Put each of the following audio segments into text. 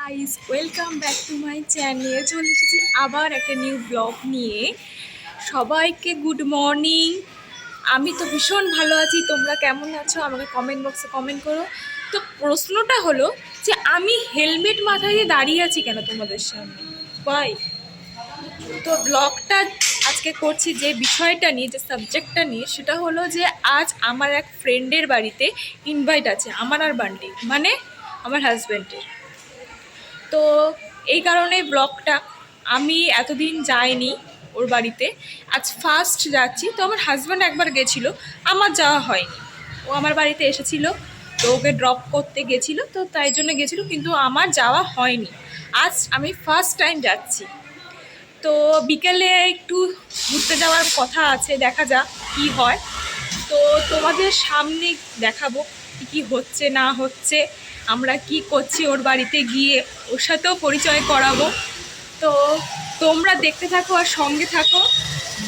Guys, welcome back to my channel. চলে এসেছি আবার একটা নিউ ব্লগ নিয়ে। সবাইকে গুড মর্নিং। আমি তো ভীষণ ভালো আছি, তোমরা কেমন আছো আমাকে কমেন্ট বক্সে কমেন্ট করো। তো প্রশ্নটা হলো যে আমি হেলমেট মাথায় দিয়ে দাঁড়িয়ে আছি কেন তোমাদের সামনে, ভাই? তো ব্লগটা আজকে করছি যে বিষয়টা নিয়ে, যে সাবজেক্টটা নিয়ে, সেটা হলো যে আজ আমার এক ফ্রেন্ডের বাড়িতে ইনভাইট আছে, আমার আর বান্টি মানে আমার হাজব্যান্ডের। তো এই কারণে ব্লগটা, আমি এতদিন যাইনি ওর বাড়িতে, আজ ফার্স্ট যাচ্ছি। তো আমার হাজব্যান্ড একবার গেছিলো, আমার যাওয়া হয়নি। ও আমার বাড়িতে এসেছিলো, তো ওকে ড্রপ করতে গেছিলো, তো তাই জন্য গেছিলো, কিন্তু আমার যাওয়া হয়নি। আজ আমি ফার্স্ট টাইম যাচ্ছি। তো বিকেলে একটু ঘুরতে যাওয়ার কথা আছে, দেখা যাক কী হয়। তো তোমাদের সামনে দেখাবো কী কী হচ্ছে না হচ্ছে, আমরা কি করছি ওর বাড়িতে গিয়ে, ওর সাথেও পরিচয় করাবো। তো তোমরা দেখতে থাকো আর সঙ্গে থাকো,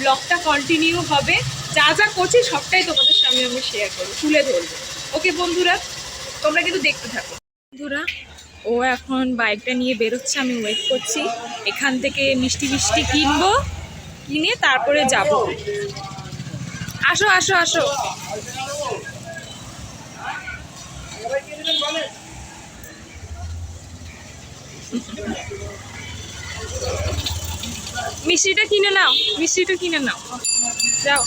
ব্লগটা কন্টিনিউ হবে। যা যা করছি সবটাই তোমাদের সামনে আমি শেয়ার করবো, তুলে ধরবো। ওকে বন্ধুরা, তোমরা কিন্তু দেখতে থাকো। বন্ধুরা, ও এখন বাইকটা নিয়ে বেরোচ্ছে, আমি ওয়েট করছি। এখান থেকে মিষ্টি মিষ্টি কিনবো, কিনে তারপরে যাব। আসো আসো আসো। মিষ্টিটা কিনে নাও, মিষ্টিটা কিনে নাও, যাও।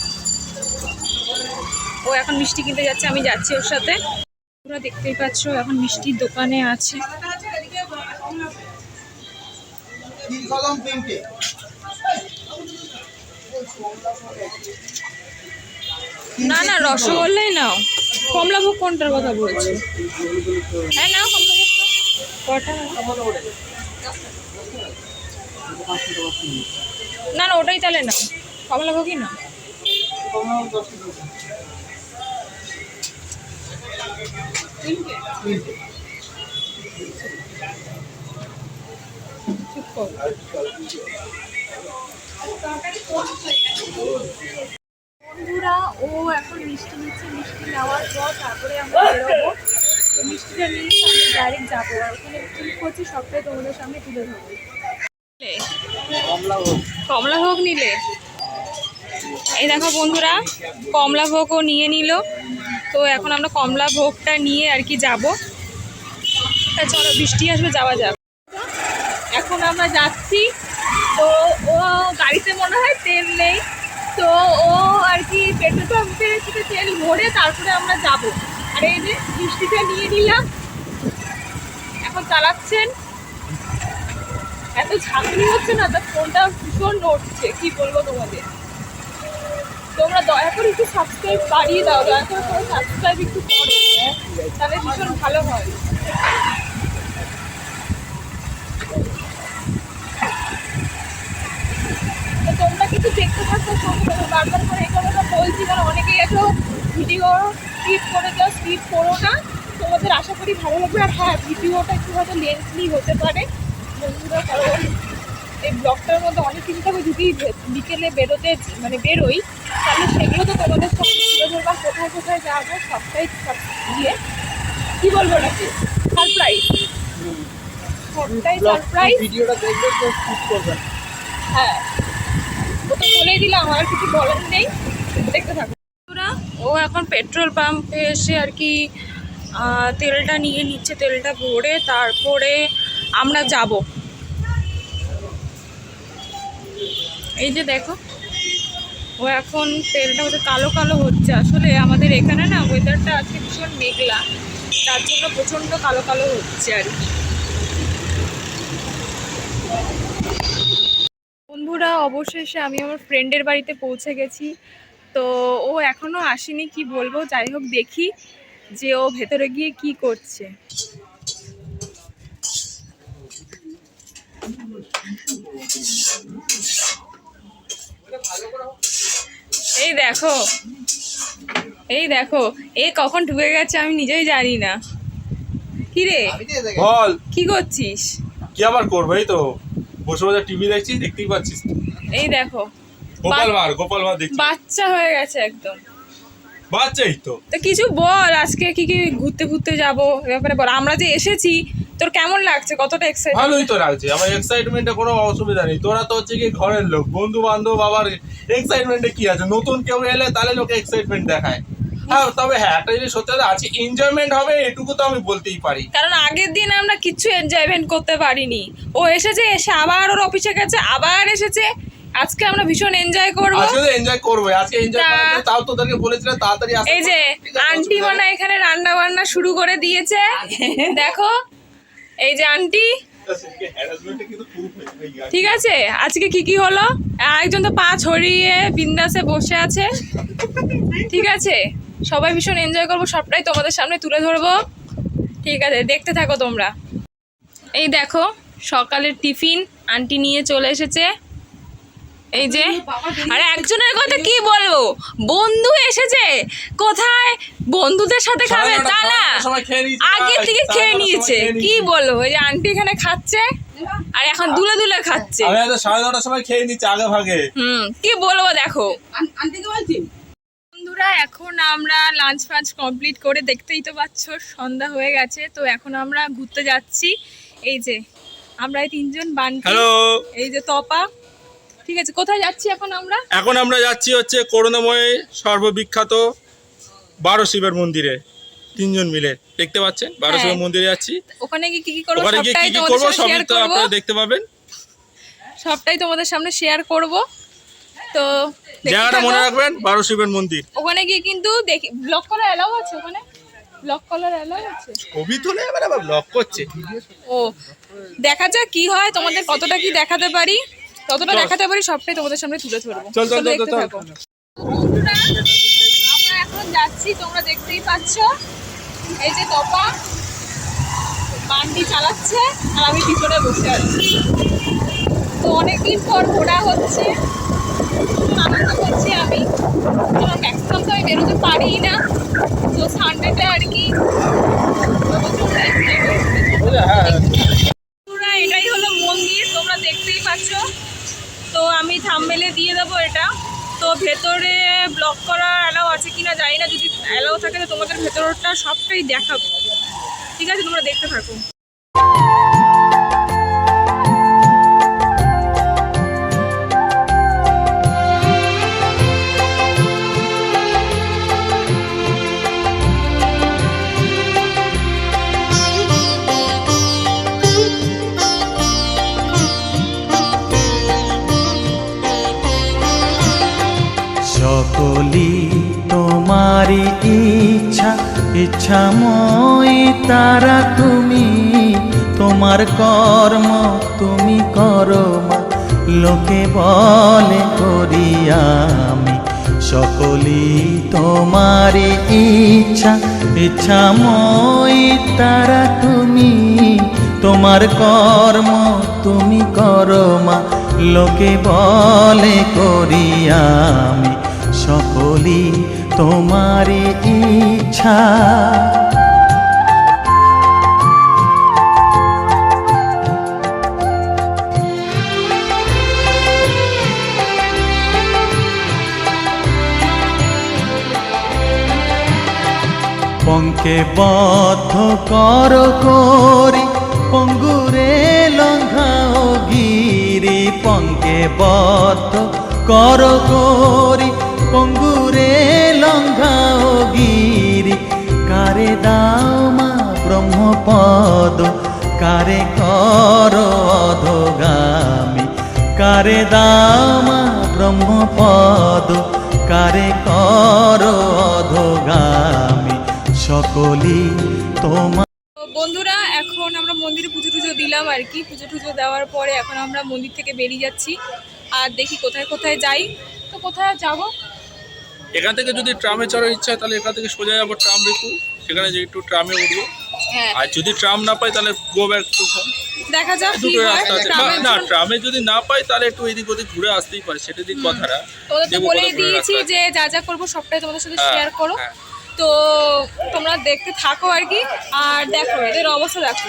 ও এখন মিষ্টি কিনতে যাচ্ছে, আমি যাচ্ছি ওর সাথে। তোমরা দেখতেই পাচ্ছ এখন মিষ্টির দোকানে আছে। না না, রসগোল্লাই নাও। কমলাভোগ কোনটার কথা বলছো? হ্যাঁ নাও কমলাভোগ। কটা? না না, ওটাই তাহলে নাও, কমলাভোগই নাও। বন্ধুরা, ও এখন মিষ্টি নিচ্ছে, মিষ্টি নেওয়ার পর তারপরে আমরা বেরোবো। তো মিষ্টিটা নিয়ে আমি ডাইরেক্ট যাবো, আর ওখানে কী করছি সবটাই তোমাদের সামনে তুলে ধরবো। কমলাভোগ নিলে? এই দেখো বন্ধুরা, কমলাভোগও নিয়ে নিল। তো এখন আমরা কমলাভোগটা নিয়ে আর কি যাবো। তা চলো, বৃষ্টি আসবে, যাওয়া যাক। এখন আমরা যাচ্ছি। তো ও গাড়িতে মনে হয় তেল নেই, তো ও আর কি পেট্রোল পাম্পে থেকে তেল ভরে তারপরে আমরা যাব। আর এই যে বৃষ্টিটা নিয়ে নিলাম, এখন চালাচ্ছেন। এত ঝাঁকুনি হচ্ছে না, তার ফোনটা ভীষণ নড়ছে, কি বলবো তোমাদের। তোমরা দয়া করে একটু সাবস্ক্রাইব বাড়িয়ে দাও, দয়া করে তোমরা সাবস্ক্রাইব একটু করো, তাহলে ভীষণ ভালো হয়। তো তোমরা কিছু দেখতে থাকো, বারবার করে এই কথাটা বলছি, কারণ অনেকেই এসো ভিডিও স্কিপ করে যাও, স্কিপ করো না। তোমাদের আশা করি ভালো লাগবে। আর হ্যাঁ, ভিডিওটা একটু হয়তো লেন্থলি হতে পারে বন্ধুরা, কারণ এই ব্লগটার মধ্যে অনেক কিছু থাকবে। যদি বিকেলে বেরোতে মানে বেরোই, তাহলে সেগুলো তো তোমাদের সঙ্গে তুলে ধরবা, কোথায় কোথায় যাবো সবটাই সব দিয়ে, কী বলবো নাকি, সারপ্রাইজ, সবটাই সারপ্রাইজ। ভিডিওটা দেখবে তো স্কিপ করবেন। হ্যাঁ, ও তো বলেই দিলাম, আর কিছু বলার নেই, দেখতে থাকো। ও এখন পেট্রোল পাম্পে এসে আর কি তেলটা নিয়ে নিচ্ছে, তেলটা ভরে তারপরে আমরা যাব। এই যে দেখো, ও এখন তেলটা হচ্ছে, কালো কালো হচ্ছে। আসলে আমাদের এখানে না ওয়েদারটা আজকে ভীষণ মেঘলা, তার জন্য প্রচণ্ড কালো কালো হচ্ছে আর কি। বন্ধুরা, অবশেষে আমি আমার ফ্রেন্ডের বাড়িতে পৌঁছে গেছি। তো ও এখনো আসেনি, কি বলবো, যাই হোক দেখি যে ও ভেতরে গিয়ে কি করছে। এই দেখো, এই দেখো, এ কখন ঢুকে গেছে আমি নিজেই জানি না। কি রে, বল কি করছিস? কি আবার করবো, এই তো বসে বসে টিভি দেখছি, দেখতেই পাচ্ছিস। এই দেখো, গোপাল ভাঁড় দেখছি। বাচ্চা হয়ে গেছে একদম। বাচ্চাই তো। তো কিছু বল, আজকে কি কি ঘুরতে ঘুরতে যাবো, এ ব্যাপারে বল। আমরা যে এসেছি তোর কেমন লাগছে, কতটা এক্সাইটেড? ভালোই তো লাগছে, আমার এক্সাইটমেন্টে কোনো অসুবিধা নেই। তোরা তো হচ্ছে কি ঘরের লোক, বন্ধু বান্ধব, আবার এক্সাইটমেন্টে কি আছে? নতুন কেউ এলে তাহলে লোকে এক্সাইটমেন্ট দেখায়। হ্যাঁ, তবে হ্যাঁ একটা জিনিস সত্যি কথা আছে, এনজয়মেন্ট হবে এটুকু তো আমি বলতেই পারি। কারণ আগের দিন আমরা কিচ্ছু এনজয়মেন্ট করতে পারিনি। ও এসেছে, এসে আবার ওর অফিসে গেছে, আবার এসেছে। আজকে আমরা ভীষণ এনজয় করব। আজকে তো এনজয় করবো, আজকে এনজয় করার জন্য তাও তোদেরকে বলেছিলাম তাড়াতাড়ি আসতে। এই যে আন্টি মানে এখানে রান্না বান্না শুরু করে দিয়েছে, দেখো এই যে আন্টি। ঠিক আছে, আজকে কি কি হলো? একজন তো পা ছড়িয়ে বিন্দাসে বসে আছে। ঠিক আছে, সবাই ভীষণ এনজয় করবো, সবটাই তোমাদের সামনে তুলে ধরবো। ঠিক আছে, দেখতে থাকো তোমরা। এই দেখো সকালের টিফিন আন্টি নিয়ে চলে এসেছে। এই যে, আরে একজনের কথা কি বলবো, বন্ধু এসেছে। কোথায় বন্ধুদের সাথে খাবে তা না, আগে থেকে খেয়ে নিয়েছে। কি বলবো, এই যে আন্টি এখানে খাচ্ছে আর এখন দুলে দুলে খাচ্ছে। আমি হয়তো 9:30টার সময় খেয়ে নিচ্ছি আগে ভাগে। কি বলবো, দেখো বন্ধুরা, এখন আমরা লাঞ্চ ফাঞ্চ কমপ্লিট করে, দেখতেই তো পাচ্ছ সন্ধ্যা হয়ে গেছে। তো এখন আমরা ঘুরতে যাচ্ছি। এই যে আমরা এই তিনজন, বান্টি, হ্যালো, এই যে তপা। ঠিক আছে, কোথায় যাচ্ছি এখন আমরা? এখন আমরা যাচ্ছি হচ্ছে করুণাময় সর্ববিখ্যাত 12 শিবের মন্দিরে, তিনজন মিলে। দেখতে পাচ্ছেন 12 শিবের মন্দিরে যাচ্ছি। ওখানে গিয়ে কি কি করব, ওখানে গিয়ে সবটাই কি কি তোমাদের করবো সামনে সবই শেয়ার তো করব। আপনারা দেখতে পাবেন। সবটাই তোমাদের সামনে শেয়ার করব। তো দেখতে জায়গাটা থাকো। মনে রাখবেন, 12 শিবের মন্দির। ওখানে গিয়ে কিন্তু দেখি ব্লক করা এলাও আছে, ওখানে ব্লক করার এলাও আছে। ছবি তুলে এবার আবার ব্লগ করছে। ও, দেখা যাক কি হয়, তোমাদের কতটা কি দেখাতে পারি, ততটা দেখাতে পারি, সবটাই তোমাদের সামনে তুলে ধরবো। চল চল তো চল দেখতে চল। থাকো। বন্ধুরা, আমরা এখন যাচ্ছি, তোমরা দেখতেই পাচ্ছ। এই যে তপা বান্টি চালাচ্ছে আর আমি পিছনে বসে আছি। তো অনেকদিন পর ঘোরা হচ্ছে, খুব আনন্দ করছি আমি। ম্যাক্সিমাম তো আমি বেরোতে পারি না, তো সানডেটা আর কি। বন্ধুরা, এটাই হলো মন্দির, তোমরা দেখতেই পাচ্ছ। তো আমি থাম্বনেলে দিয়ে দেবো এটা। তো ভেতরে ব্লক করা অ্যালাউ আছে কিনা জানি না, যদি অ্যালাউ থাকে তো তোমাদের ভেতরটা সবটাই দেখাবো। ঠিক আছে, তোমরা দেখতে থাকো। সকলি তোমারি ইচ্ছা, ইচ্ছাময় তারা তুমি। তোমার কর্ম তুমি করো মা, লোকে বলে করি আমি। সকলি তোমারি ইচ্ছা, ইচ্ছাময় তারা তুমি। তোমার কর্ম তুমি করো মা, লোকে বলে করি আমি। সকলি তোমারি ইচ্ছা। পঙ্কে বদ্ধ কর করি, পঙ্গুরে লঙ্ঘাও গিরি। পঙ্কে বদ্ধ কর করি, পঙ্গুরে লঙ্ঘাও গিরি। কারে দাও মা ব্রহ্মপদ, কারে কর অধোগামী। কারে দাও মা ব্রহ্মপদ, কারে কর অধোগামী। সকলি তোমার। বন্ধুরা, এখন আমরা মন্দিরে পুজো টুজো দিলাম আর কি। পুজো টুজো দেওয়ার পরে এখন আমরা মন্দির থেকে বেরিয়ে যাচ্ছি আর দেখি কোথায় কোথায় যাই। তো কোথায় যাব? এখান থেকে যদি ট্রামে চড়ার ইচ্ছা হয় তাহলে এখান থেকে সোজা যাবো ট্রাম রেখু, সেখানে যে একটু ট্রামে উঠবো। হ্যাঁ, আর যদি ট্রাম না পাই তাহলে গো ব্যাক টু হোম। দেখা যাক কি দুটো হয়। রাস্তা আছে, ট্রামের না জন্য- ট্রামে যদি না পাই তাহলে একটু এদিক ওদিক ঘুরে আসতেই পারে, সেটা দিক কথাটা। তোদের তো দেবো বলেই কোথাও ঘুরে দিয়েছি রাস্তা যে যা যা করবো সবটাই তোমাদের সাথে হ্যাঁ, শেয়ার করো। হ্যাঁ। তো তোমরা দেখতে থাকো আর কি। আর দেখো এদের অবস্থা, দেখো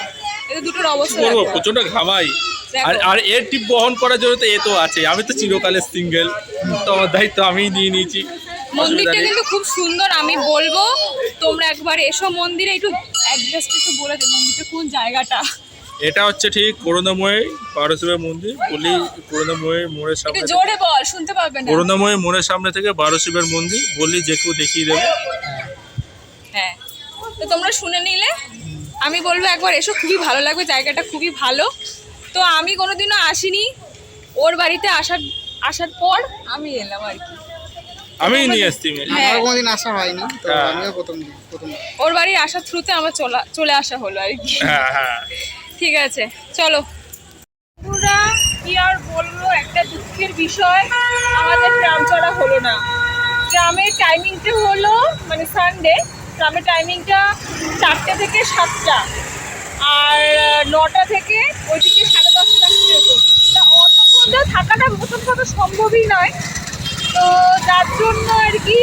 এদের দুটোর অবস্থা করবো, দেখো। প্রচন্ড ঘামাই। দেখো। আর আর এর টিপ বহন করার জন্য তো এ তো আছে, আমি তো চিরকালের সিঙ্গেল, তো আমার দায়িত্ব আমিই নিয়ে নিয়েছি। মন্দিরটা কিন্তু খুব সুন্দর, আমি বলবো তোমরা একবার এসো মন্দিরে, একটু অ্যাড্রেসটা একটু বলে দে, মন্দিরটা কোন জায়গাটা? এটা হচ্ছে ঠিক করুণাময়ী বারোশিবের মন্দির বলি, করুণাময়ী মোড়ের সামনে একটু জোরে বল, শুনতে পাবে না। করুণাময়ী মোড়ের সামনে থেকে বারোশিবের মন্দির বললি যে কেউ দেখিয়ে দেবে। হ্যাঁ, তো তোমরা শুনে নিলে। আমি বলবো একবার এসো, খুবই ভালো লাগবে, জায়গাটা খুবই ভালো। তো আমি কোনোদিনও আসিনি, ওর বাড়িতে আসার পর আমি এলাম আর কি। আমি নিয়ে আসছি মেয়ে। হ্যাঁ। আমার কোনোদিন আসা হয়নি, তো হ্যাঁ। আমিও প্রথম। ওর বাড়ি আসার থ্রুতে আমার চলে আসা হলো আর কি। হ্যাঁ হ্যাঁ ঠিক আছে, চলো। বন্ধুরা, কি আর বলবো, একটা দুঃখের বিষয়, আমাদের ট্রাম চড়া হলো না। ট্রামের টাইমিংটা হলো মানে সানডে, ট্রামের টাইমিংটা 4টে থেকে 7টা, আর 9টা থেকে ওইদিকে 10:30টা এরকম। তা অতক্ষণটা থাকাটা প্রথম কথা সম্ভবই নয়, তো যার জন্য আর কি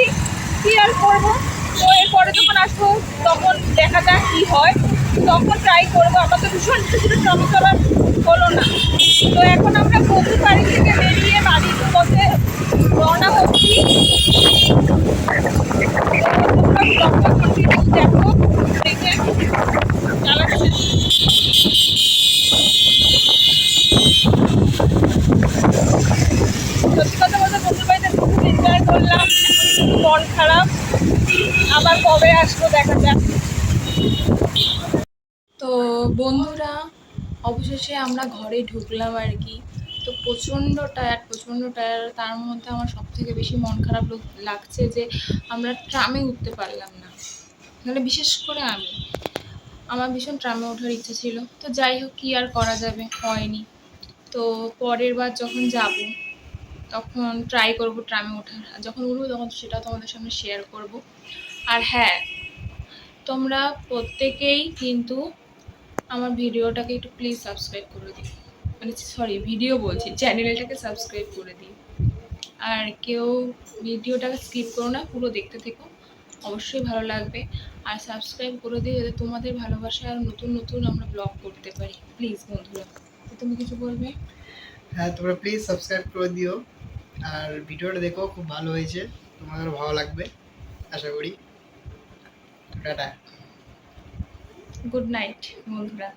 আর করবো। তো এরপরে যখন আসবো তখন দেখা যাক কি হয়, তখন ট্রাই করবো। আমার তো ভীষণ কিছু ট্রামে চলার হলো না। তো এখন আমরা বন্ধু বাড়ি থেকে বেরিয়ে বাড়ির পথে রওনা হচ্ছি। দেখো দেখে চালাচ্ছি। সত্যি কথা বলতে বন্ধুর বাড়িতে খুব এনজয় করলাম, এখন একটু মন খারাপ, আবার কবে আসবো দেখা যাক। তো বন্ধুরা, অবশেষে আমরা ঘরে ঢুকলাম আর কি। তো প্রচণ্ড টায়ার, তার মধ্যে আমার সব থেকে বেশি মন খারাপ লাগছে যে আমরা ট্রামে উঠতে পারলাম না। নাহলে বিশেষ করে আমার ভীষণ ট্রামে ওঠার ইচ্ছে ছিল, তো যাই হোক, কি আর করা যাবে, হয়নি। তো পরের বার যখন যাব তখন ট্রাই করব ট্রামে ওঠার, আর যখন উঠবো তখন সেটাও তোমাদের সামনে শেয়ার করব। আর হ্যাঁ, তোমরা প্রত্যেকেই কিন্তু আমার ভিডিওটাকে একটু প্লিজ সাবস্ক্রাইব করে দিও, মানে সরি ভিডিও বলছি, চ্যানেলটাকে সাবস্ক্রাইব করে দিও। আর কেউ ভিডিওটাকে স্কিপ করো না, পুরো দেখতে থেকো, অবশ্যই ভালো লাগবে। আর সাবস্ক্রাইব করে দিও যাতে তোমাদের ভালোবাসায় আর নতুন নতুন আমরা ব্লগ করতে পারি, প্লিজ বন্ধুরা। তো তুমি কিছু বলবে? হ্যাঁ, তোমরা প্লিজ সাবস্ক্রাইব করে দিও, আর ভিডিওটা দেখো, খুব ভালো হয়েছে, তোমাদেরও ভালো লাগবে আশা করি। টাটা। গুড নাইট বন্ধুরা।